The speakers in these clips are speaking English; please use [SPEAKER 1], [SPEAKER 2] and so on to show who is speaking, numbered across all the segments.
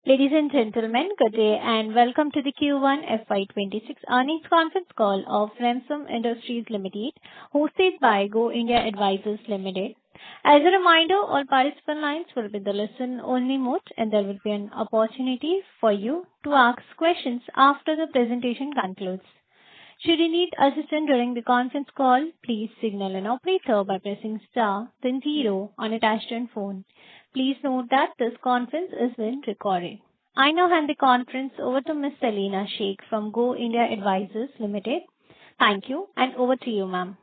[SPEAKER 1] Ladies and gentlemen, good day and welcome to the Q1 FY26 earnings conference call of Remsons Industries Limited, hosted by Go India Advisors Limited. As a reminder, all participant lines will be in the listen-only mode, and there will be an opportunity for you to ask questions after the presentation concludes. Should you need assistance during the conference call, please signal an operator by pressing star then zero on a touch-tone phone. Please note that this conference is being recorded. I now hand the conference over to Ms. Selina Sheikh from Go India Advisors Limited. Thank you, and over to you, ma'am.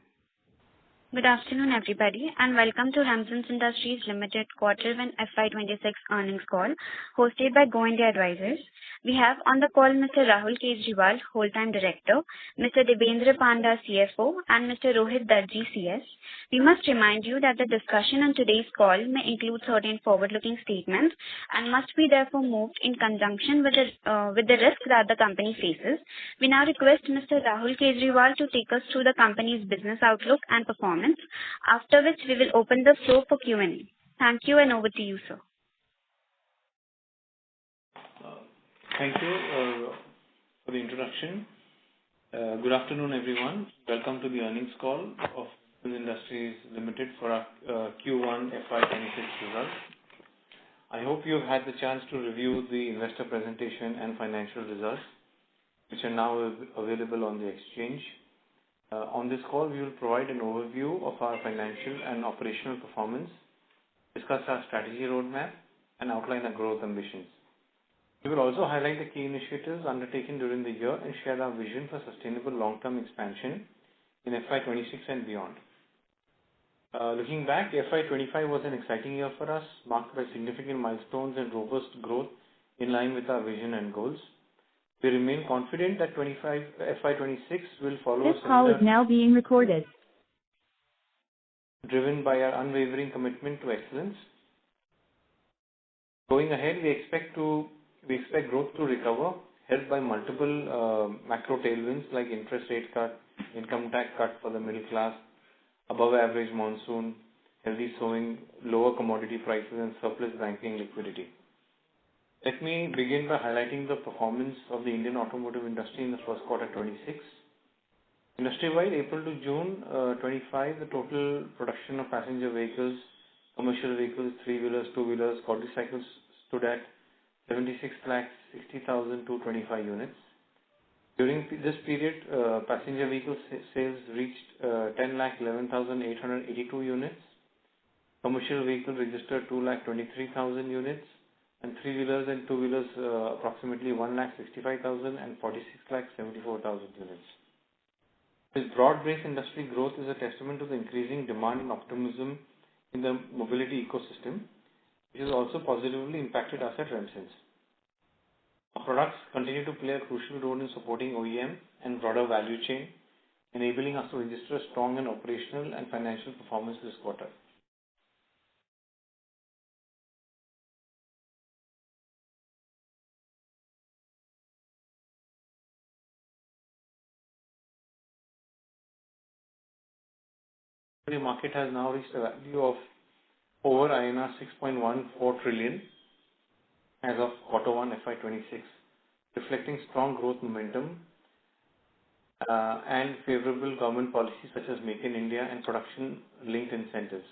[SPEAKER 2] Good afternoon, everybody, and welcome to Remsons Industries Limited Q1 FY26 earnings call, hosted by Go India Advisors. We have on the call Mr. Rahul Kejriwal, Whole-Time Director, Mr. Debendra Panda, CFO, and Mr. Rohit Darji, CS. We must remind you that the discussion on today's call may include certain forward-looking statements and must be therefore moved in conjunction with the risk that the company faces. We now request Mr. Rahul Kejriwal to take us through the company's business outlook and performance, after which we will open the floor for Q&A. Thank you, and over to you, sir.
[SPEAKER 3] Thank you for the introduction. Good afternoon, everyone. Welcome to the earnings call of Remsons Industries Limited for our Q1 FY26 results. I hope you have had the chance to review the investor presentation and financial results, which are now available on the exchange. On this call, we will provide an overview of our financial and operational performance, discuss our strategy roadmap, and outline our growth ambitions. We will also highlight the key initiatives undertaken during the year and share our vision for sustainable long-term expansion in FY26 and beyond. Looking back, FY25 was an exciting year for us, marked by significant milestones and robust growth in line with our vision and goals. We remain confident that FY26 will follow
[SPEAKER 1] This call is now being recorded.
[SPEAKER 3] Driven by our unwavering commitment to excellence. Going ahead, we expect growth to recover, helped by multiple macro tailwinds like interest rate cut, income tax cut for the middle class, above average monsoon, healthy sowing, lower commodity prices, and surplus banking liquidity. Let me begin by highlighting the performance of the Indian automotive industry in the first quarter 26. Industry-wide, April to June 25, the total production of passenger vehicles, commercial vehicles, three-wheelers, two-wheelers, quadricycles stood at 76,60,225 units. During this period, passenger vehicle sales reached 10,11,882 units. Commercial vehicles registered 2,23,000 units. And three-wheelers and two-wheelers approximately 1,65,000 and 46,74,000 units. This broad-based industry growth is a testament to the increasing demand and optimism in the mobility ecosystem, which has also positively impacted us at Remsons. Our products continue to play a crucial role in supporting OEM and broader value chain, enabling us to register a strong and operational and financial performance this quarter. The market has now reached a value of over INR 6.14 trillion as of Q1 FY26, reflecting strong growth momentum and favorable government policies such as Make in India and production-linked incentives.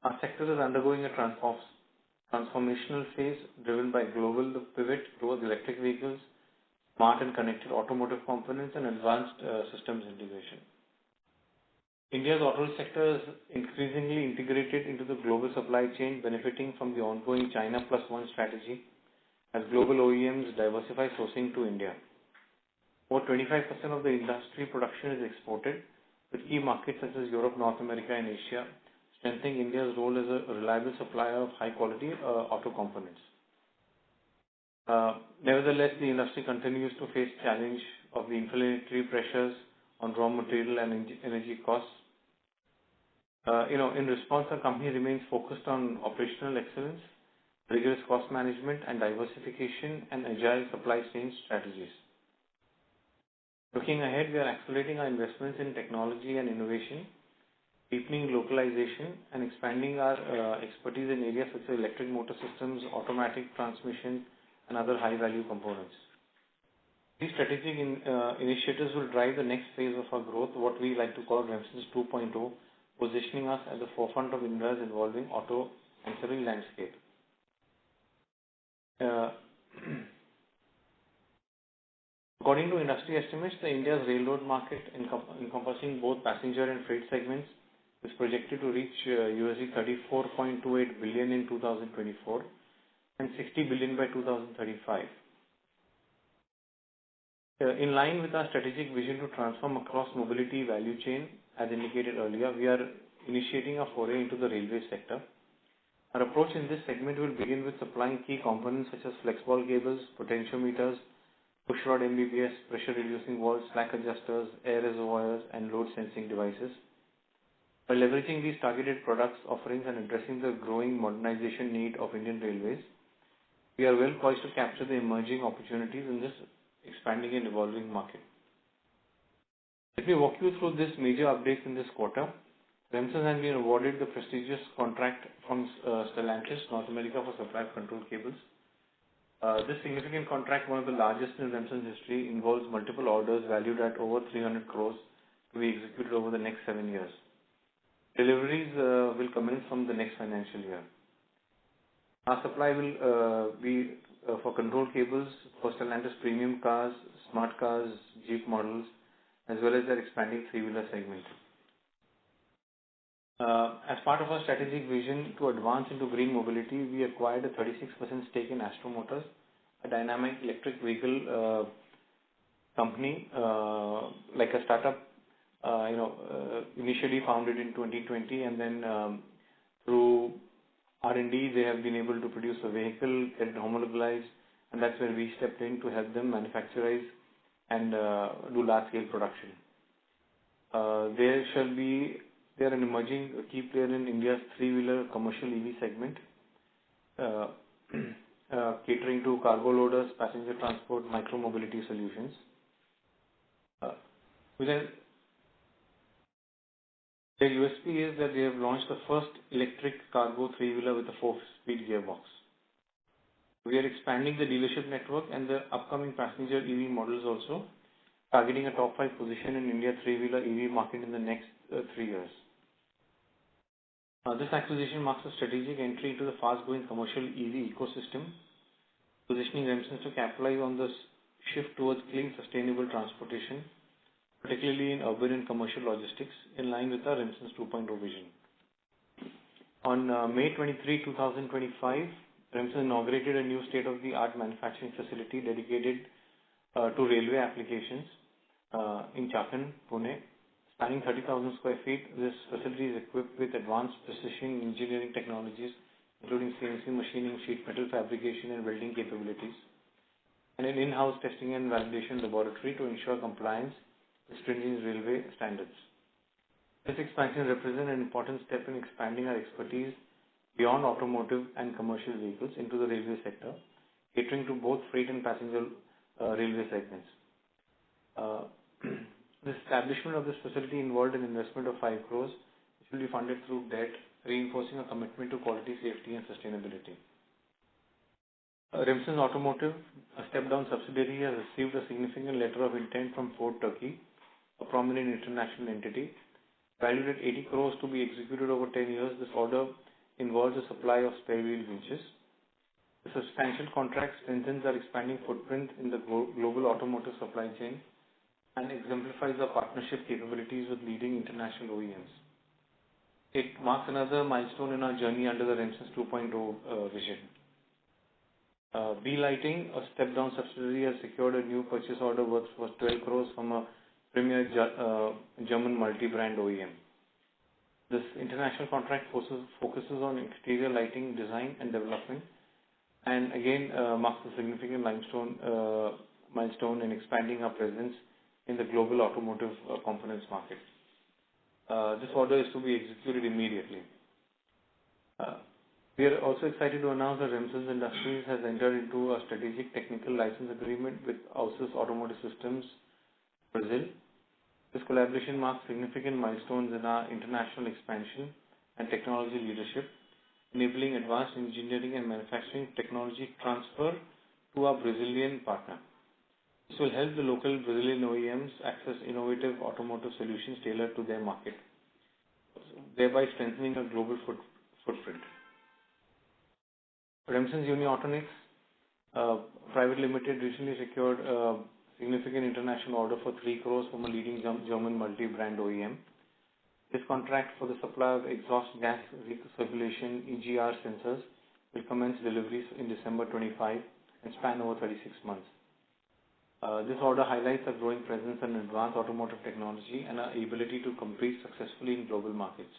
[SPEAKER 3] Our sector is undergoing a transformational phase driven by global pivot towards electric vehicles, smart and connected automotive components, and advanced systems integration. India's auto sector is increasingly integrated into the global supply chain, benefiting from the ongoing China Plus One strategy as global OEMs diversify sourcing to India. Over 25% of the industry production is exported, with key markets such as Europe, North America, and Asia, strengthening India's role as a reliable supplier of high-quality auto components. Nevertheless, the industry continues to face challenge of the inflationary pressures on raw material and energy costs. In response, our company remains focused on operational excellence, rigorous cost management, and diversification and agile supply chain strategies. Looking ahead, we are accelerating our investments in technology and innovation, deepening localization, and expanding our expertise in areas such as electric motor systems, automatic transmission, and other high-value components. These strategic initiatives will drive the next phase of our growth, what we like to call Remsons 2.0, positioning us at the forefront of India's evolving auto ancillary landscape. According to industry estimates, India's railroad market, encompassing both passenger and freight segments, is projected to reach $34.28 billion in 2024 and $60 billion by 2035. In line with our strategic vision to transform across mobility value chain, as indicated earlier, we are initiating a foray into the railway sector. Our approach in this segment will begin with supplying key components such as flexball cables, potentiometers, pushrod MBBS, pressure reducing valves, slack adjusters, air reservoirs, and load sensing devices. By leveraging these targeted products offerings and addressing the growing modernization need of Indian Railways, we are well poised to capture the emerging opportunities in this expanding and evolving market. Let me walk you through this major updates in this quarter. Remsons has been awarded the prestigious contract from Stellantis, North America, for supply of control cables. This significant contract, one of the largest in Remsons history, involves multiple orders valued at over 300 crores to be executed over the next 7 years. Deliveries will commence from the next financial year. Our supply will be for control cables for Stellantis premium cars, smart cars, Jeep models, as well as their expanding three-wheeler segment. As part of our strategic vision to advance into green mobility, we acquired a 36% stake in Astro Motors, a dynamic electric vehicle company, like a startup, initially founded in 2020, and then through R&D, they have been able to produce a vehicle, get it homologized, and that's where we stepped in to help them manufacturize and do large-scale production. They are an emerging key player in India's three-wheeler commercial EV segment, catering to cargo loaders, passenger transport, micro-mobility solutions. Their USP is that they have launched the first electric cargo three-wheeler with a 4-speed gearbox. We are expanding the dealership network and the upcoming passenger EV models also, targeting a top 5 position in India three-wheeler EV market in the next 3 years. This acquisition marks a strategic entry into the fast-growing commercial EV ecosystem, positioning Remsons to capitalize on this shift towards clean, sustainable transportation, particularly in urban and commercial logistics, in line with our Remsons 2.0 vision. On May 23, 2025, Remsons inaugurated a new state-of-the-art manufacturing facility dedicated to railway applications in Chakan, Pune. Spanning 30,000 square feet, this facility is equipped with advanced precision engineering technologies, including CNC machining, sheet metal fabrication, and welding capabilities, and an in-house testing and validation laboratory to ensure compliance with stringent railway standards. This expansion represents an important step in expanding our expertise beyond automotive and commercial vehicles into the railway sector, catering to both freight and passenger railway segments. The establishment of this facility involved an investment of 5 crores, which will be funded through debt, reinforcing a commitment to quality, safety, and sustainability. Remsons Automotive, a step-down subsidiary, has received a significant letter of intent from Ford Turkey, a prominent international entity, valued at 80 crores to be executed over 10 years. This order involves the supply of spare wheel winches. The substantial contract strengthens our expanding footprint in the global automotive supply chain and exemplifies our partnership capabilities with leading international OEMs. It marks another milestone in our journey under the Remsons 2.0 vision. B Lighting, a step-down subsidiary, has secured a new purchase order worth 12 crores from a premier German multi-brand OEM. This international contract focuses on exterior lighting design and development, and again marks a significant milestone in expanding our presence in the global automotive components market. This order is to be executed immediately. We are also excited to announce that Remsons Industries has entered into a strategic technical license agreement with Ausis Automotive Systems, Brazil. This collaboration marks significant milestones in our international expansion and technology leadership, enabling advanced engineering and manufacturing technology transfer to our Brazilian partner. This will help the local Brazilian OEMs access innovative automotive solutions tailored to their market, thereby strengthening a global footprint. Remsons Uni-Autonix Private Limited recently secured a significant international order for 3 crores from a leading German multi-brand OEM. This contract for the supply of exhaust gas recirculation EGR sensors will commence deliveries in December 25 and span over 36 months. This order highlights our growing presence in advanced automotive technology and our ability to compete successfully in global markets.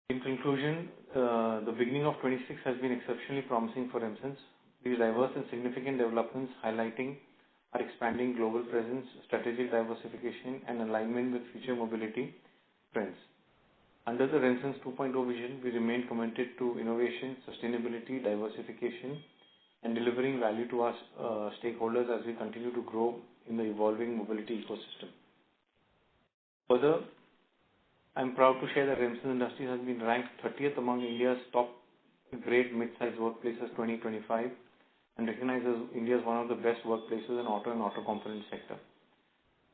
[SPEAKER 3] In conclusion, the beginning of 26 has been exceptionally promising for Remsons. These diverse and significant developments highlighting our expanding global presence, strategic diversification, and alignment with future mobility trends. Under the Remsons 2.0 vision, we remain committed to innovation, sustainability, diversification, and delivering value to our stakeholders as we continue to grow in the evolving mobility ecosystem. Further, I am proud to share that Remsons Industries has been ranked 30th among India's top great mid-sized workplaces 2025 and recognized as India's one of the best workplaces in auto and auto component sector.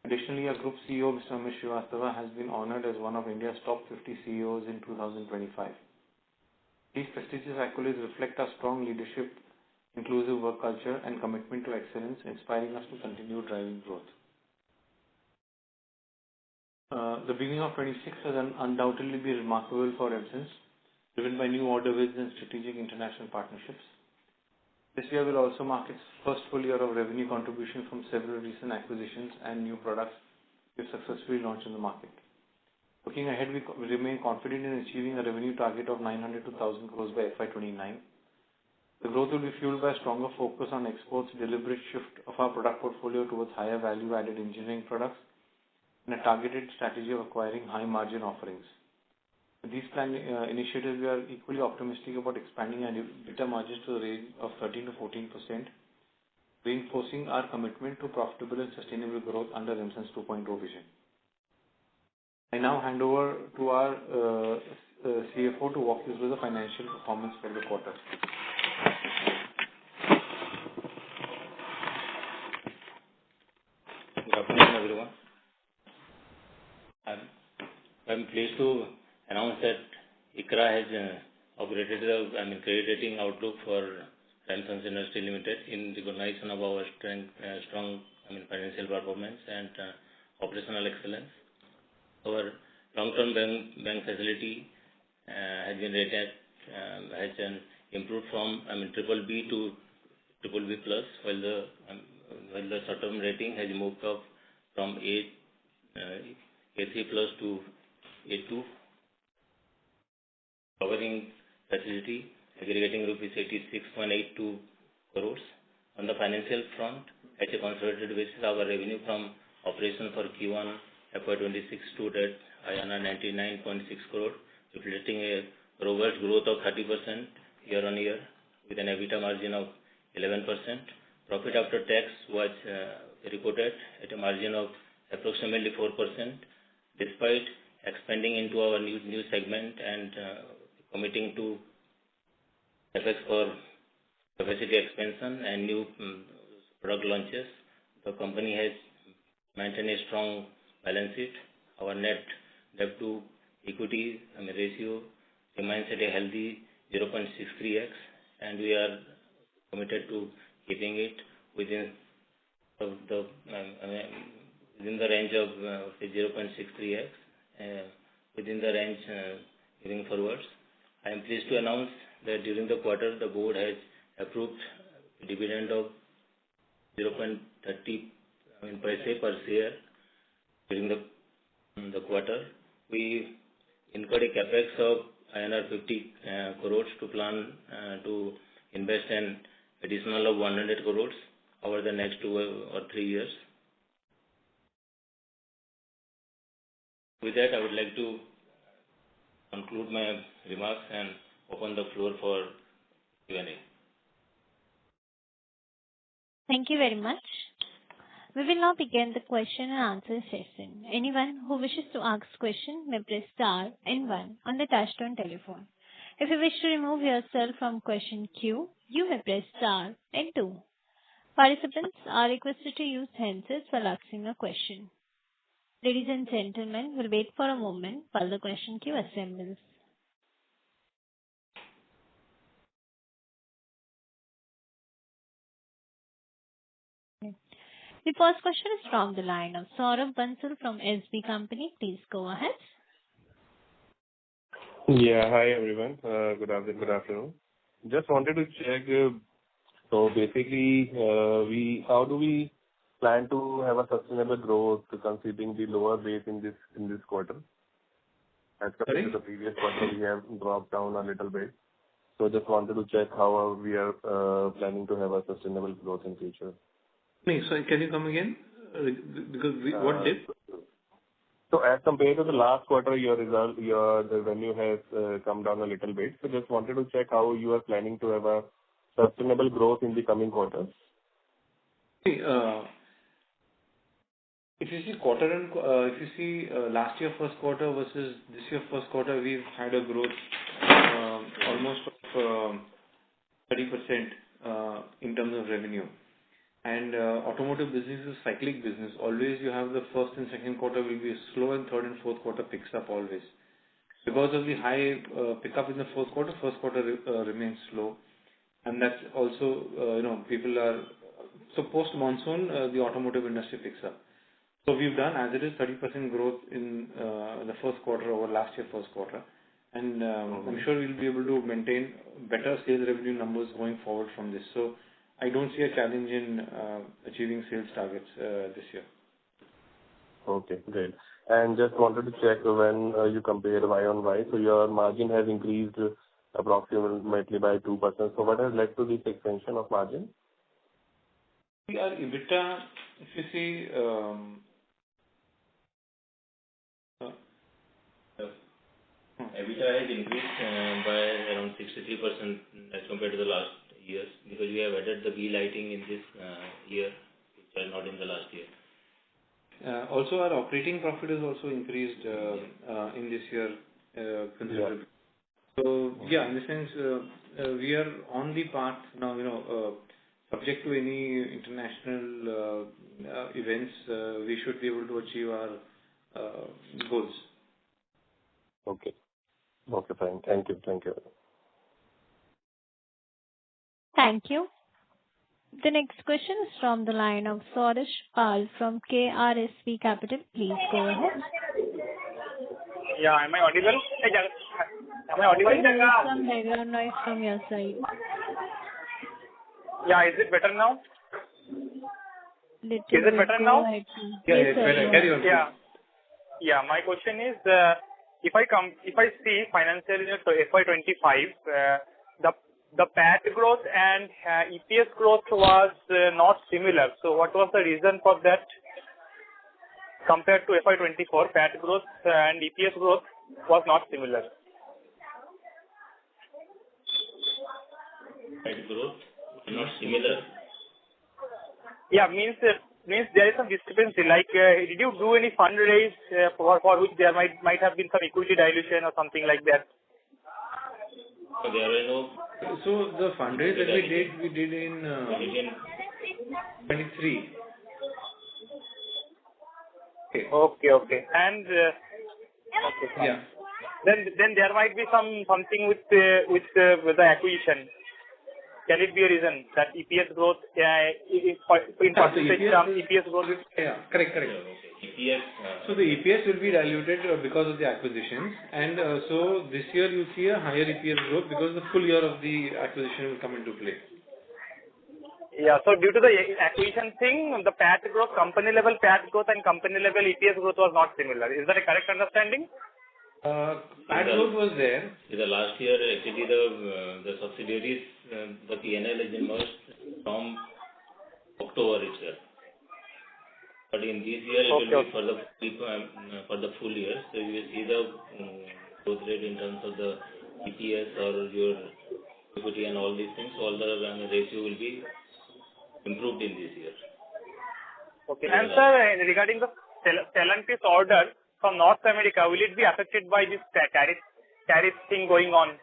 [SPEAKER 3] Additionally, our group CEO, Mr. Amit Srivastava, has been honored as one of India's top 50 CEOs in 2025. These prestigious accolades reflect our strong leadership, inclusive work culture, and commitment to excellence, inspiring us to continue driving growth. The beginning of 26 has undoubtedly been remarkable for Remsons, driven by new order wins and strategic international partnerships. This year will also mark its first full year of revenue contribution from several recent acquisitions and new products we've successfully launched in the market. Looking ahead, we remain confident in achieving a revenue target of 900 to 1,000 crores by FY29. The growth will be fueled by a stronger focus on exports, deliberate shift of our product portfolio towards higher value-added engineering products, and a targeted strategy of acquiring high-margin offerings. With these initiatives, we are equally optimistic about expanding our EBITDA margins to the range of 13 to 14%, reinforcing our commitment to profitable and sustainable growth under Remsons 2.0 vision. I now hand over to our CFO to walk you through the financial performance for the quarter.
[SPEAKER 4] Good afternoon, everyone. I'm pleased to announce that ICRA has upgraded the credit rating outlook for Remsons Industries Limited in recognition of our strong financial performance and operational excellence. Our long-term bank facility has been rated has improved from BBB to BBB plus, while the short-term rating has moved up from A3 plus to A2. Covering facility aggregating rupees 86.82 crores. On the financial front, at a consolidated basis, our revenue from operation for Q1 FY26 stood at INR 99.6 crore, reflecting a robust growth of 30% year-on-year with an EBITDA margin of 11%. Profit after tax was reported at a margin of approximately 4%, despite expanding into our new segment and committing to efforts for capacity expansion and new product launches. The company has maintained a strong balance sheet. Our net debt to equity ratio remains at a healthy 0.63x, and we are committed to keeping it within the range of 0.63x, within the range moving forwards. I am pleased to announce that during the quarter, the board has approved a dividend of 0.30 paise per share during the quarter. We incurred a capex of INR 50 crores to plan to invest an additional of 100 crores over the next 2 or 3 years. With that, I would like to conclude my remarks and open the floor for Q&A.
[SPEAKER 1] Thank you very much. We will now begin the question and answer session. Anyone who wishes to ask question may press star and one on the touchtone telephone. If you wish to remove yourself from question queue, you may press star and two. Participants are requested to use handsets while asking a question. Ladies and gentlemen, we'll wait for a moment while the question queue assembles. The first question is from the line of Saurabh Bansal from SB Company. Please go ahead.
[SPEAKER 5] Yeah. Hi, everyone. Good afternoon. Just wanted to check, so basically, how do we plan to have a sustainable growth considering the lower base in this quarter? As compared to the previous quarter, we have dropped down a little bit. So just wanted to check how we are planning to have a sustainable growth in future.
[SPEAKER 3] Sorry, can you come again? What dip?
[SPEAKER 5] So as compared to the last quarter, your revenue has come down a little bit. So just wanted to check how you are planning to have a sustainable growth in the coming quarters.
[SPEAKER 3] If you see last year first quarter versus this year first quarter, we've had a growth almost of 30% in terms of revenue. And automotive business is a cyclic business. Always you have the first and second quarter will be slow, and third and fourth quarter picks up always. Because of the high pickup in the first quarter remains slow. And that's also, people are, so post monsoon, the automotive industry picks up. So we've done as it is 30% growth in the first quarter over last year first quarter. And I'm sure we'll be able to maintain better sales revenue numbers going forward from this. So I don't see a challenge in achieving sales targets this year.
[SPEAKER 5] Okay, great. And just wanted to check when you compare Y on Y, so your margin has increased approximately by 2%. So what has led to this expansion of margin?
[SPEAKER 3] Our EBITDA, if you see,
[SPEAKER 4] EBITDA has increased by around 63% as compared to the last years, because we have added the B lighting in this year, which are not in the last year.
[SPEAKER 3] Also, our operating profit has also increased in this year considerably. Yeah. So, yeah, in the sense, we are on the path now, subject to any international events, we should be able to achieve our goals.
[SPEAKER 5] Okay. Okay, fine. Thank you.
[SPEAKER 1] Thank you. The next question is from the line of Saurash Pal from KRSV Capital. Please go ahead.
[SPEAKER 6] Yeah, am I audible? Am I audible?
[SPEAKER 1] There is some background noise from your side.
[SPEAKER 6] Yeah, is it better now?
[SPEAKER 1] Is it
[SPEAKER 6] better now?
[SPEAKER 3] Yeah, it's better. Carry on.
[SPEAKER 6] Yeah. My question is, if I see financial year FY25, the PAT growth and EPS growth was not similar. So what was the reason for that? Compared to FY24, PAT growth and EPS growth was not similar.
[SPEAKER 4] PAT growth not similar.
[SPEAKER 6] Yeah, means there is some discrepancy. Like, did you do any fundraise for which there might have been some equity dilution or something like that?
[SPEAKER 4] So there were no.
[SPEAKER 3] So the fundraise that we did in 23.
[SPEAKER 6] Okay. And
[SPEAKER 3] yeah.
[SPEAKER 6] Then there might be something with the acquisition. Can it be a reason that EPS growth in percentage terms, EPS growth?
[SPEAKER 3] Yeah, correct.
[SPEAKER 4] EPS.
[SPEAKER 3] So the EPS will be diluted because of the acquisitions, and so this year you see a higher EPS growth because the full year of the acquisition will come into play.
[SPEAKER 6] Yeah, so due to the acquisition thing, the PAT growth, company level PAT growth and company level EPS growth was not similar. Is that a correct understanding?
[SPEAKER 3] PAT growth was there.
[SPEAKER 4] In the last year, actually the subsidiaries, the P&L is emerged from October itself. But in this year, it will be for the full year. So you will see the growth rate in terms of the EPS or your equity and all these things. All the ratio will be improved in this year.
[SPEAKER 6] Okay. And sir, regarding the Stellantis order from North America, will it be affected by this tariff thing going on?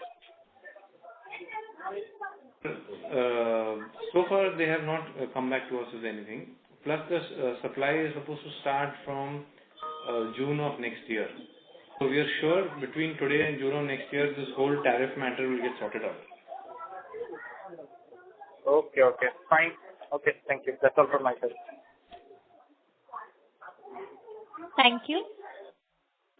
[SPEAKER 3] So far, they have not come back to us with anything. Plus, the supply is supposed to start from June of next year. So we are sure between today and June of next year, this whole tariff matter will get sorted out.
[SPEAKER 6] Okay, fine. Okay, thank you. That's all from my side.
[SPEAKER 1] Thank you.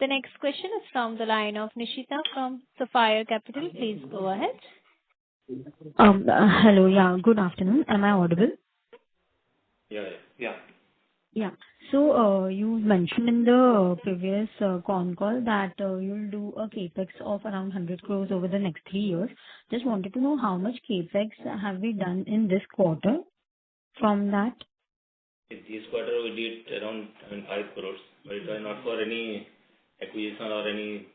[SPEAKER 1] The next question is from the line of Nishita from Sapphire Capital. Please go ahead.
[SPEAKER 7] Hello. Yeah, good afternoon. Am I audible?
[SPEAKER 3] Yeah.
[SPEAKER 7] Yeah. So, you mentioned in the previous con call that you'll do a capex of around 100 crores over the next 3 years. Just wanted to know how much capex have we done in this quarter from that?
[SPEAKER 4] In this quarter, we did around 5 crores, but it was not for any acquisition or any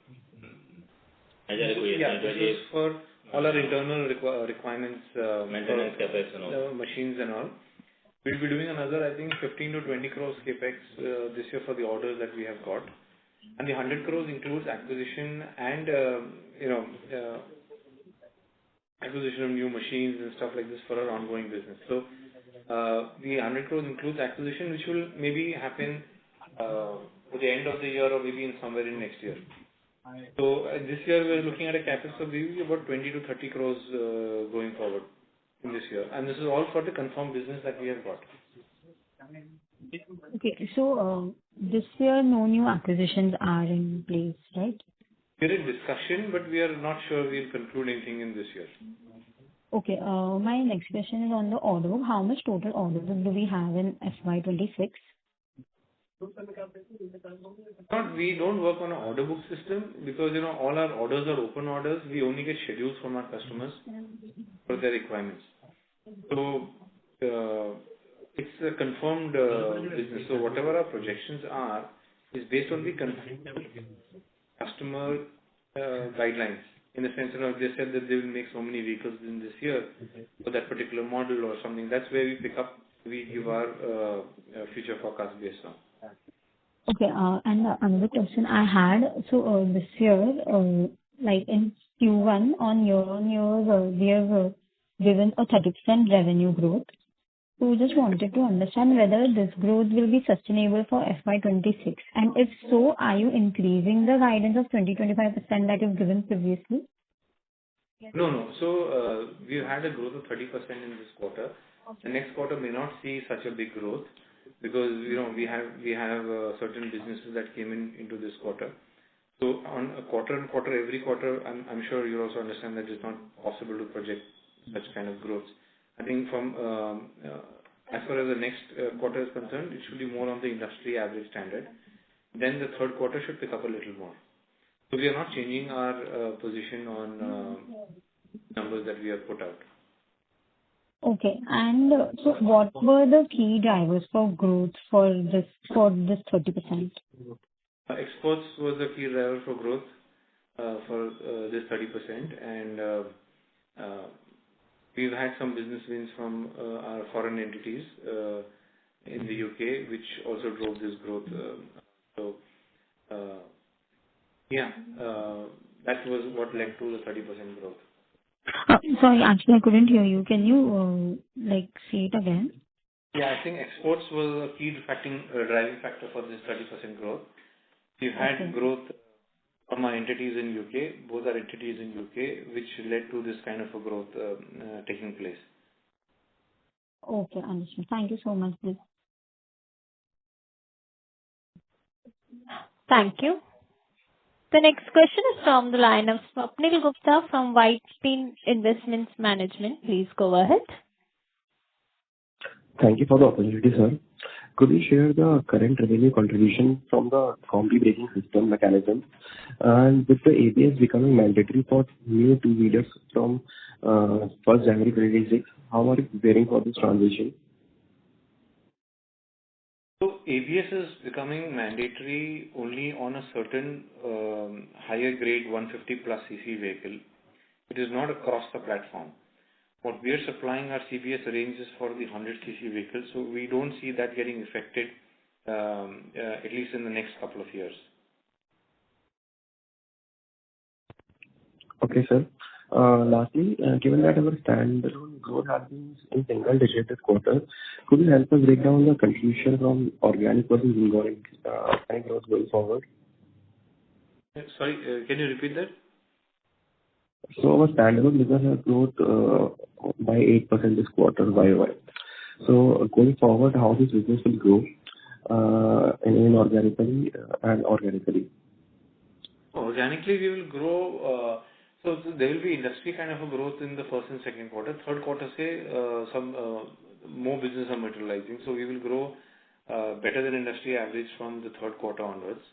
[SPEAKER 4] major acquisition.
[SPEAKER 3] Yeah, this is for all our internal requirements,
[SPEAKER 4] maintenance capex and all.
[SPEAKER 3] Machines and all. We'll be doing another, I think, 15 to 20 crores capex this year for the orders that we have got. And the 100 crores includes acquisition and, acquisition of new machines and stuff like this for our ongoing business. So, the 100 crores includes acquisition, which will maybe happen at the end of the year or maybe in somewhere in next year. So, this year we're looking at a capex of maybe about 20 to 30 crores going forward in this year. And this is all for the confirmed business that we have got.
[SPEAKER 7] Okay. So, this year, no new acquisitions are in place, right?
[SPEAKER 3] We're in discussion, but we are not sure we'll conclude anything in this year.
[SPEAKER 7] Okay. My next question is on the order book. How much total order book do we have in FY26?
[SPEAKER 3] We don't work on an order book system because, all our orders are open orders. We only get schedules from our customers for their requirements. So, it's a confirmed business. So, whatever our projections are is based on the confirmed customer guidelines. In the sense, they said that they will make so many vehicles in this year for that particular model or something. That's where we give our future forecast based on.
[SPEAKER 7] Okay. And another question I had. So, this year, like in Q1 on year-on-year, we have given a 30% revenue growth. So, just wanted to understand whether this growth will be sustainable for FY26. And if so, are you increasing the guidance of 20-25% that you've given previously?
[SPEAKER 3] No. So, we've had a growth of 30% in this quarter. The next quarter may not see such a big growth because, we have certain businesses that came into this quarter. So, on a quarter-on-quarter, every quarter, I'm sure you also understand that it's not possible to project such kind of growth. I think from as far as the next quarter is concerned, it should be more on the industry average standard. Then the third quarter should pick up a little more. So we are not changing our position on numbers that we have put out.
[SPEAKER 7] Okay. And so, what were the key drivers for growth for this 30%?
[SPEAKER 3] Exports was the key driver for growth for this 30%, and we've had some business wins from our foreign entities in the UK, which also drove this growth. That was what led to the 30% growth.
[SPEAKER 7] Sorry, actually, I couldn't hear you. Can you say it again?
[SPEAKER 3] Yeah, I think exports was a key driving factor for this 30% growth. We've had growth from our entities in UK, both our entities in UK, which led to this kind of a growth taking place.
[SPEAKER 7] Okay, understood. Thank you so much, please.
[SPEAKER 1] Thank you. The next question is from the line of Swapnil Gupta from Whitespin Investments Management. Please go ahead.
[SPEAKER 8] Thank you for the opportunity, sir. Could you share the current revenue contribution from the combi braking system mechanism? And with the ABS becoming mandatory for new two-wheelers from 1st January 2026, how are you preparing for this transition?
[SPEAKER 3] So ABS is becoming mandatory only on a certain higher grade 150 plus cc vehicle. It is not across the platform. what we are supplying our CBS ranges for the 100cc vehicles, so we don't see that getting affected at least in the next couple of years.
[SPEAKER 8] Okay, sir. Lastly, given that our standalone growth has been in single digit this quarter, could you help us break down the contribution from organic versus inorganic growth going forward?
[SPEAKER 3] Sorry, can you repeat that?
[SPEAKER 8] So our standalone business has growth by 8% this quarter YoY. So going forward, how this business will grow inorganically and organically?
[SPEAKER 3] Organically, we will grow. So there will be industry kind of a growth in the first and second quarter. Third quarter, say some more business are materializing. So we will grow better than industry average from the third quarter onwards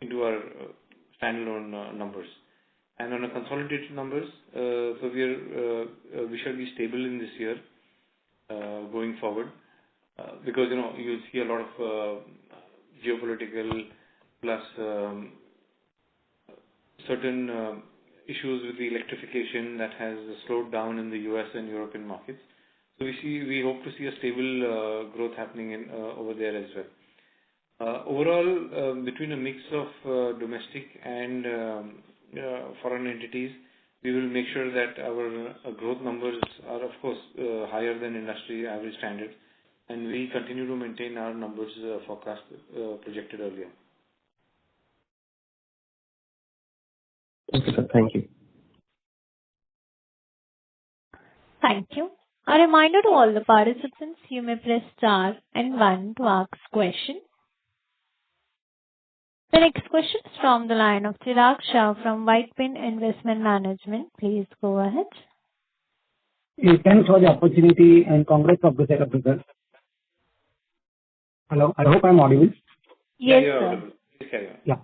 [SPEAKER 3] into our standalone numbers. And on a consolidated numbers, so we shall be stable in this year going forward because you'll see a lot of geopolitical plus certain issues with the electrification that has slowed down in the US and European markets. So we hope to see a stable growth happening over there as well. Overall, between a mix of domestic and foreign entities, we will make sure that our growth numbers are, of course, higher than industry average standards, and we continue to maintain our numbers forecast projected earlier.
[SPEAKER 8] Okay, sir. Thank you.
[SPEAKER 1] Thank you. A reminder to all the participants, you may press star and 1 to ask question. The next question is from the line of Chirag Shah from White Pin Investment Management. Please go ahead.
[SPEAKER 9] Thanks for the opportunity and congrats for the set of results. Hello, I hope I'm audible.
[SPEAKER 1] Yes, sir.
[SPEAKER 9] Yeah.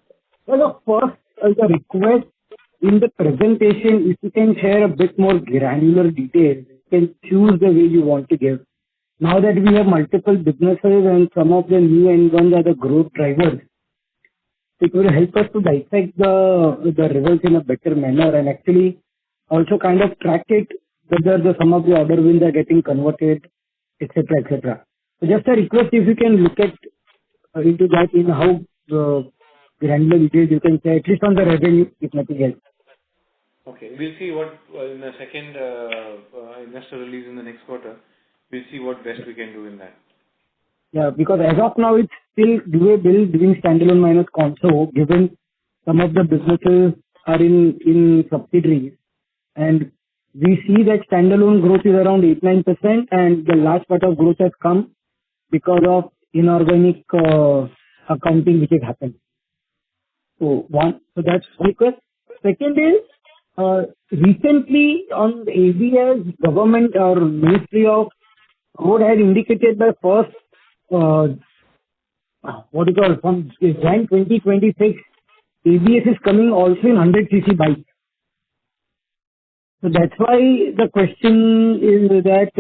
[SPEAKER 9] So the first the request in the presentation, if you can share a bit more granular details, you can choose the way you want to give. Now that we have multiple businesses and some of the new ones are the growth drivers, it will help us to dissect the results in a better manner and actually also kind of track it whether some of the order wins are getting converted, etc., etc. So just a request if you can look at into that in how granular details you can say, at least on the revenue, if nothing else.
[SPEAKER 3] Okay, we'll see what in the second investor release in the next quarter. We'll see what best we can do in that.
[SPEAKER 9] Yeah, because as of now, it's still doable doing standalone minus console, given some of the businesses are in subsidiaries. And we see that standalone growth is around 8-9%, and the last part of growth has come because of inorganic accounting which has happened. So that's one request. Second is, recently on the ABS, government or Ministry of Road had indicated by first from Jan 2026, ABS is coming also in 100cc bikes. So that's why the question is that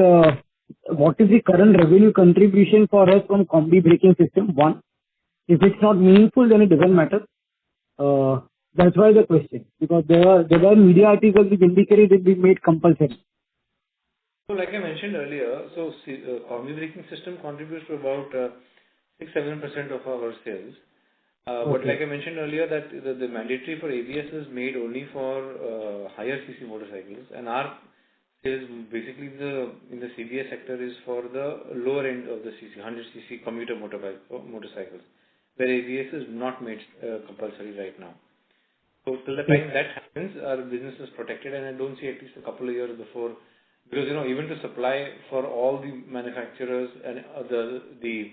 [SPEAKER 9] what is the current revenue contribution for us from combi braking system? One, if it's not meaningful, then it doesn't matter. That's why the question, because there were media articles which indicated it will be made compulsory.
[SPEAKER 3] So like I mentioned earlier, so combi braking system contributes to about 6-7% of our sales. But like I mentioned earlier, that the mandatory for ABS is made only for higher cc motorcycles, and our sales basically in the CBS sector is for the lower end of the cc, 100cc commuter motorcycles, where ABS is not made compulsory right now. So till the time that happens, our business is protected, and I don't see at least a couple of years before, because even to supply for all the manufacturers and the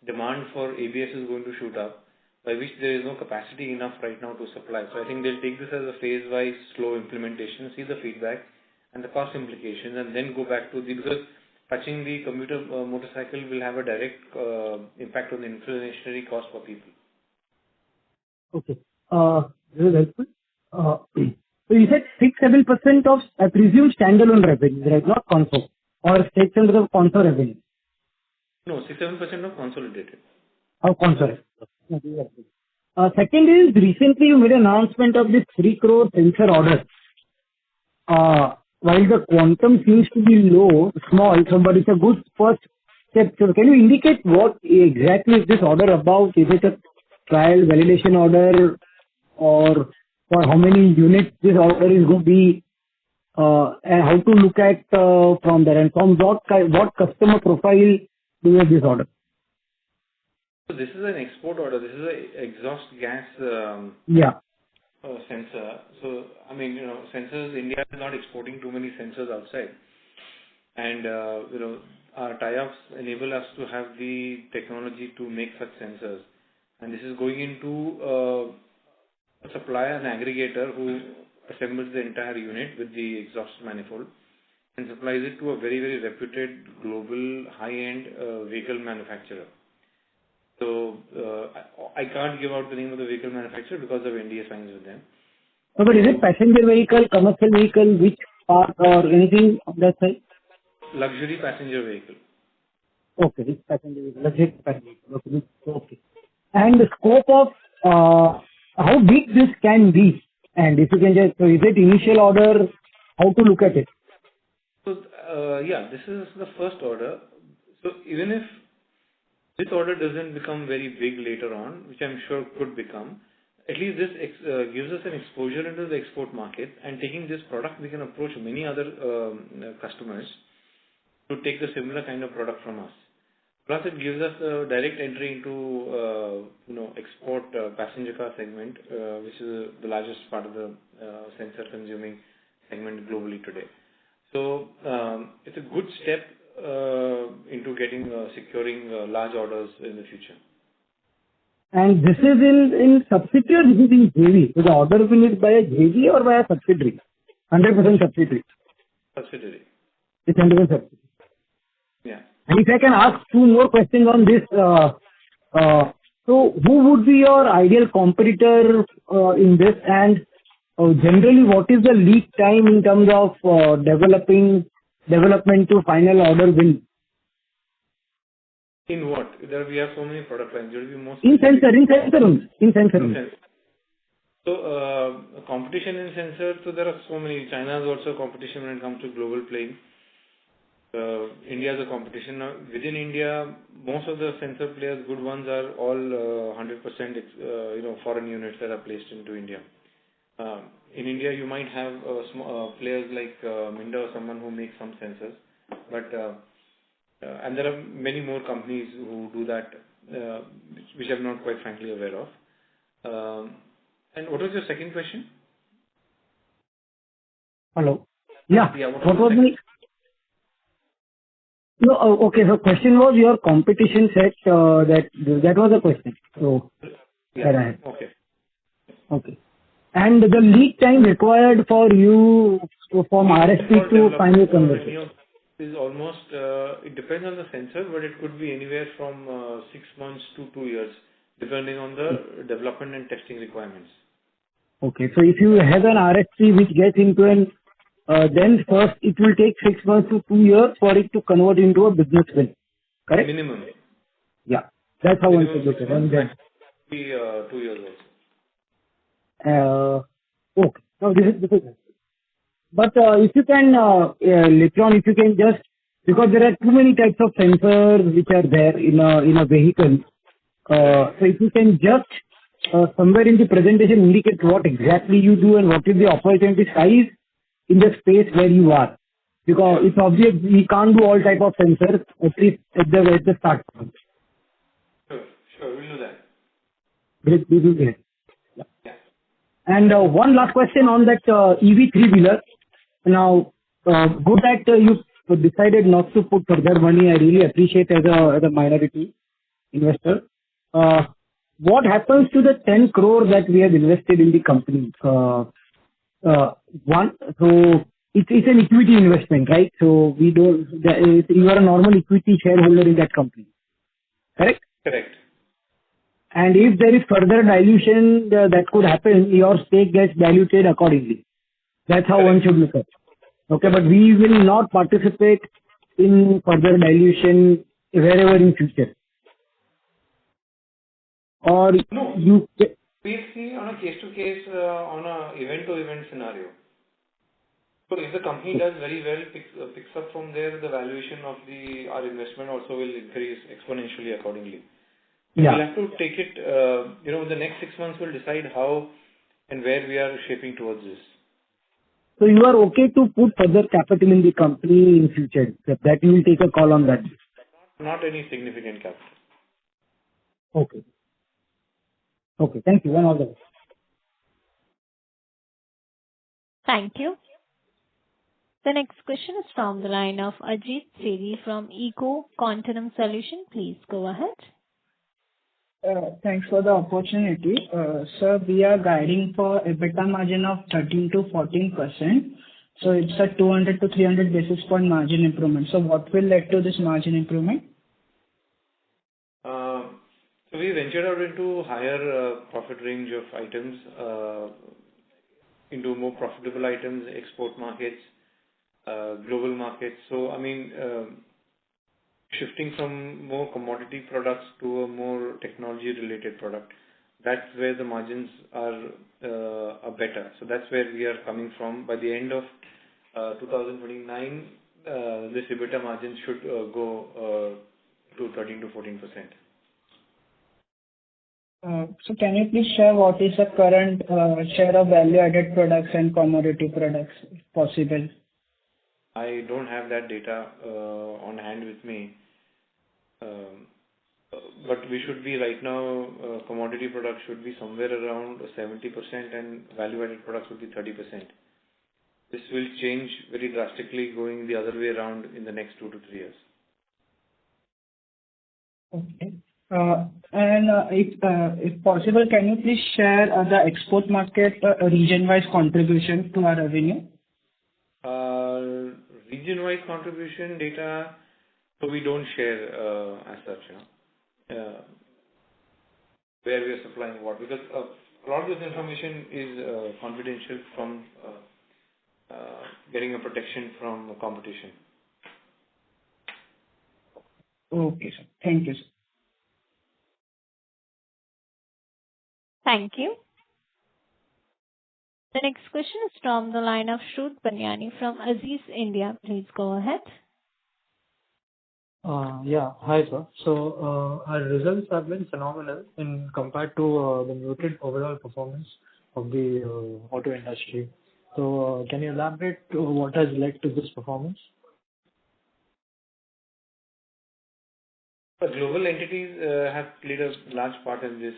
[SPEAKER 3] demand for ABS is going to shoot up, by which there is no capacity enough right now to supply. So I think they'll take this as a phase-wise slow implementation, see the feedback and the cost implications, and then go back to because touching the commuter motorcycle will have a direct impact on the inflationary cost for people.
[SPEAKER 9] Okay. This is helpful. So you said 6-7% of, I presume, standalone revenue, right? Not console. Or 6% of console revenue.
[SPEAKER 3] No, 6-7% of consolidated.
[SPEAKER 9] Of console. Second is, recently you made an announcement of this 3 crore sensor order. while the quantum seems to be small, so but it's a good first step. So can you indicate what exactly is this order about? Is it a trial validation order, or for how many units this order is going to be, and how to look at from there, and from what customer profile do you have this order?
[SPEAKER 3] So this is an export order. This is a exhaust gas
[SPEAKER 9] Yeah.
[SPEAKER 3] sensor. So, I mean, sensors, India is not exporting too many sensors outside. And, our tie-ups enable us to have the technology to make such sensors. And this is going into a supplier, an aggregator who assembles the entire unit with the exhaust manifold and supplies it to a very, very reputed global high-end vehicle manufacturer. So, I can't give out the name of the vehicle manufacturer because of NDA signs with them.
[SPEAKER 9] No, but is it passenger vehicle, commercial vehicle, which part or anything of that side?
[SPEAKER 3] Luxury passenger vehicle.
[SPEAKER 9] Okay, it's passenger vehicle, luxury passenger vehicle. Okay. And the scope of how big this can be, and if you can just, so is it initial order, how to look at it?
[SPEAKER 3] So, yeah, this is the first order. So, even if this order doesn't become very big later on, which I'm sure could become, at least this gives us an exposure into the export market, and taking this product, we can approach many other customers to take the similar kind of product from us. Plus, it gives us a direct entry into export passenger car segment, which is the largest part of the sensor consuming segment globally today. So, it's a good step into getting securing large orders in the future.
[SPEAKER 9] And this is in subsidiary or this is in JV? So the order will be by a JV or by a subsidiary? 100% subsidiary.
[SPEAKER 3] Subsidiary.
[SPEAKER 9] It's 100% subsidiary.
[SPEAKER 3] Yeah.
[SPEAKER 9] And if I can ask two more questions on this, so who would be your ideal competitor in this, and generally what is the lead time in terms of development to final order win?
[SPEAKER 3] In what? We have so many product lines. There will be more
[SPEAKER 9] In sensor.
[SPEAKER 3] So, competition in sensor, so there are so many. China is also competition when it comes to global playing. India is a competition. Now, within India, most of the sensor players, good ones, are all 100% foreign units that are placed into India. In India, you might have players like Minda or someone who makes some sensors, but and there are many more companies who do that, which I'm not quite frankly aware of. And what was your second question?
[SPEAKER 9] Hello. Yeah. What was
[SPEAKER 3] the
[SPEAKER 9] No, okay. So question was your competition set. That was the question. So
[SPEAKER 3] yeah.
[SPEAKER 9] Okay. And the lead time required for you from RFP to final conversion
[SPEAKER 3] is almost. It depends on the sensor, but it could be anywhere from 6 months to 2 years, depending on the development and testing requirements.
[SPEAKER 9] Okay. So if you have an RFP which gets into an then first it will take 6 months to 2 years for it to convert into a business win. Correct?
[SPEAKER 3] Minimum.
[SPEAKER 9] Yeah. That's how one should look at it. And then
[SPEAKER 3] 2 years
[SPEAKER 9] also. Okay. Now this is but if you can later on, if you can just, because there are too many types of sensors which are there in a vehicle. So if you can just somewhere in the presentation indicate what exactly you do and what is the opportunity size in the space where you are, because it's obvious we can't do all type of sensors, at least at the start point.
[SPEAKER 3] Sure, we'll do that.
[SPEAKER 9] Great, we will do it. Yeah. And one last question on that EV three-wheeler. Now, good that you decided not to put further money. I really appreciate as a minority investor. What happens to the 10 crore that we have invested in the company? So it's an equity investment, right? So you are a normal equity shareholder in that company, correct?
[SPEAKER 3] Correct.
[SPEAKER 9] And if there is further dilution that could happen, your stake gets diluted accordingly. That's how one should look at it. Okay, but we will not participate in further dilution wherever in future. Or
[SPEAKER 3] no,
[SPEAKER 9] you...
[SPEAKER 3] We see on a case-to-case, on a event-to-event scenario. So if the company does very well, picks up from there, the valuation of our investment also will increase exponentially accordingly. So
[SPEAKER 9] Yeah.
[SPEAKER 3] we'll have to take it, the next 6 months will decide how and where we are shaping towards this.
[SPEAKER 9] So you are okay to put further capital in the company in future, that you will take a call on that?
[SPEAKER 3] Not any significant capital.
[SPEAKER 9] Okay. Okay, thank you. And all the best.
[SPEAKER 1] Thank you. The next question is from the line of Ajit Sethi from Eco Continuum Solution. Please go ahead.
[SPEAKER 10] Thanks for the opportunity. Sir, we are guiding for EBITDA margin of 13 to 14%. So it's a 200 to 300 basis point margin improvement. So what will lead to this margin improvement?
[SPEAKER 3] So we ventured out into higher profit range of items, into more profitable items, export markets, global markets. So, shifting from more commodity products to a more technology-related product, that's where the margins are better. So that's where we are coming from. By the end of 2029, this EBITDA margin should go to 13 to 14%.
[SPEAKER 10] So can you please share what is the current share of value-added products and commodity products, if possible?
[SPEAKER 3] I don't have that data on hand with me. But we should be right now, commodity products should be somewhere around 70% and value-added products would be 30%. This will change very drastically going the other way around in the next 2 to 3 years.
[SPEAKER 10] Okay. And if possible, can you please share the export market region-wise contribution to our revenue?
[SPEAKER 3] Region-wise contribution data, so we don't share as such, where we are supplying what, because a lot of this information is confidential from getting a protection from competition.
[SPEAKER 10] Okay, sir. Thank you, sir.
[SPEAKER 1] Thank you. The next question is from the line of Shrut Banyani from Aziz India. Please go ahead.
[SPEAKER 11] Yeah. Hi, sir. So, our results have been phenomenal in compared to the muted overall performance of the auto industry. So, can you elaborate what has led to this performance?
[SPEAKER 3] The global entities have played a large part in this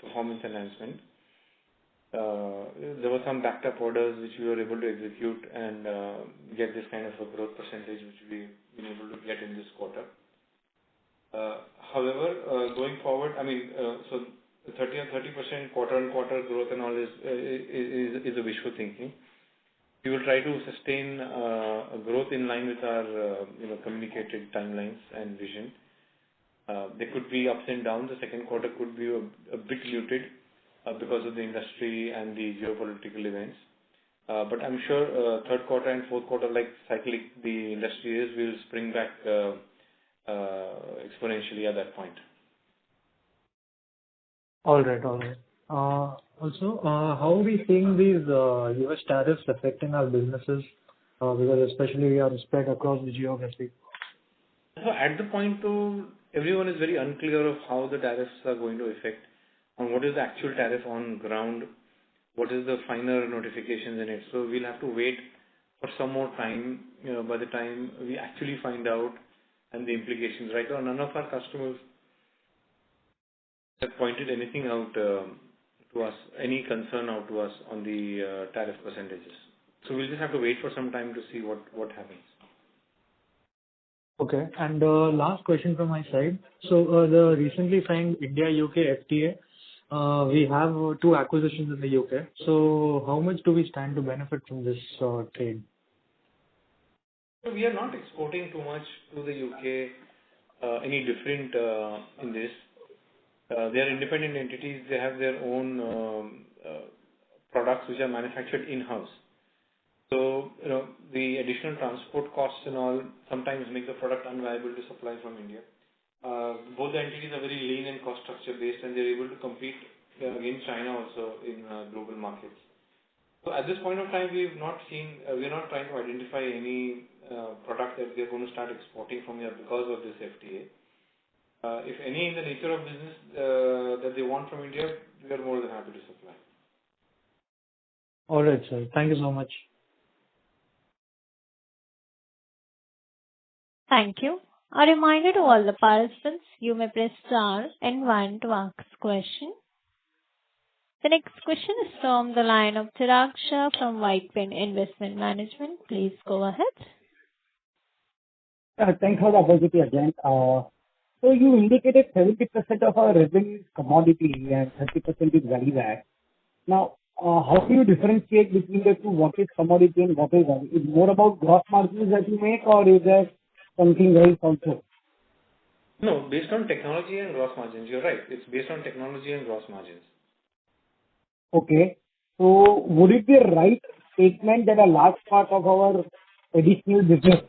[SPEAKER 3] performance enhancement. There were some backed up orders which we were able to execute and get this kind of a growth percentage which we've been able to get in this quarter. However, going forward, so the 30% quarter-on-quarter growth and all is a wishful thinking. We will try to sustain a growth in line with our communicated timelines and vision. There could be ups and downs. The second quarter could be a bit muted because of the industry and the geopolitical events. But I'm sure third quarter and fourth quarter, like cyclic the industry is, will spring back exponentially at that point.
[SPEAKER 11] All right. Also, how are we seeing these US tariffs affecting our businesses? Because especially we are spread across the geography.
[SPEAKER 3] So at the point everyone is very unclear of how the tariffs are going to affect, on what is the actual tariff on ground, what is the finer notifications in it. So we'll have to wait for some more time by the time we actually find out and the implications. Right now, none of our customers have pointed anything out to us, any concern out to us on the tariff percentages. So we'll just have to wait for some time to see what happens.
[SPEAKER 11] Okay. And last question from my side. So the recently signed India-UK FTA, we have 2 acquisitions in the UK. So how much do we stand to benefit from this trade?
[SPEAKER 3] So we are not exporting too much to the UK, any different in this. They are independent entities. They have their own products which are manufactured in-house. So, the additional transport costs and all sometimes make the product unviable to supply from India. Both the entities are very lean and cost structure based, and they're able to compete against China also in global markets. So at this point of time, we've not seen, we're not trying to identify any product that we're going to start exporting from here because of this FTA. If any in the nature of business that they want from India, we are more than happy to supply.
[SPEAKER 11] All right, sir. Thank you so much.
[SPEAKER 1] Thank you. A reminder to all the participants, you may press star and one to ask question. The next question is from the line of Chirag Shah from White Pin Investment Management. Please go ahead.
[SPEAKER 9] Thanks for the opportunity again. So you indicated 70% of our revenue is commodity and 30% is value add. Now, how do you differentiate between the two? What is commodity and what is value? Is it more about gross margins that you make, or is there something else also?
[SPEAKER 3] No, based on technology and gross margins. You're right. It's based on technology and gross margins.
[SPEAKER 9] Okay. So would it be a right statement that a large part of our additional business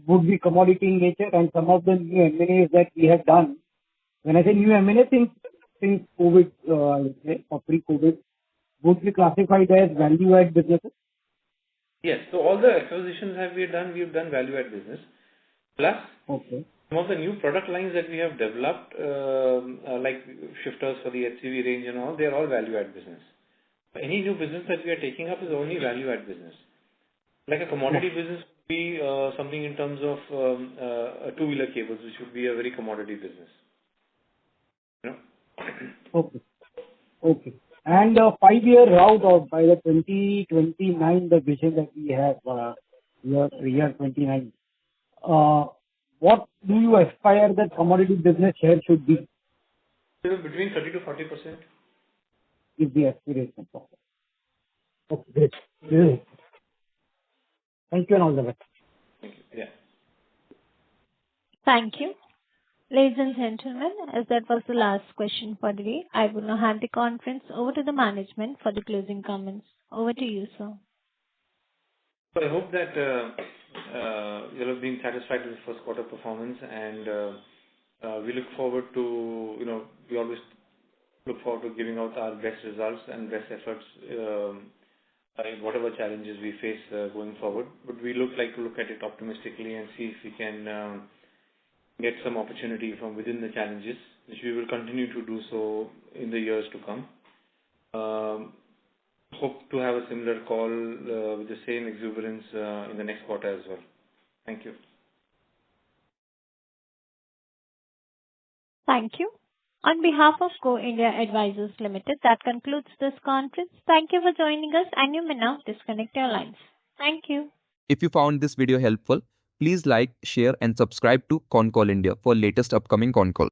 [SPEAKER 9] would be commodity in nature, and some of the new M&As that we have done, when I say new M&A, since COVID, let's say, or pre-COVID, would be classified as value-add businesses?
[SPEAKER 3] Yes. So all the acquisitions we've done value-add business. Plus, some of the new product lines that we have developed, like shifters for the HCV range and all, they are all value-add business. Any new business that we are taking up is only value-add business. Like a commodity business would be something in terms of two-wheeler cables, which would be a very commodity business. You know?
[SPEAKER 9] Okay. And 5-year route, or by the 2029, the vision that we have, year 29, what do you aspire that commodity business share should be?
[SPEAKER 3] Between 30 to 40%.
[SPEAKER 9] Is the aspiration. Okay, great. Thank you and all the best.
[SPEAKER 3] Thank you. Yeah.
[SPEAKER 1] Thank you. Ladies and gentlemen, as that was the last question for the day, I will now hand the conference over to the management for the closing comments. Over to you, sir.
[SPEAKER 3] So I hope that you'll have been satisfied with the first quarter performance, and we look forward to, we always look forward to giving out our best results and best efforts in whatever challenges we face going forward. But we like to look at it optimistically and see if we can get some opportunity from within the challenges, which we will continue to do so in the years to come. Hope to have a similar call with the same exuberance in the next quarter as well. Thank you.
[SPEAKER 1] Thank you. On behalf of Go India Advisors Limited, that concludes this conference. Thank you for joining us, and you may now disconnect your lines. Thank you.
[SPEAKER 12] If you found this video helpful, please like, share and subscribe to Concall India for latest upcoming Concall.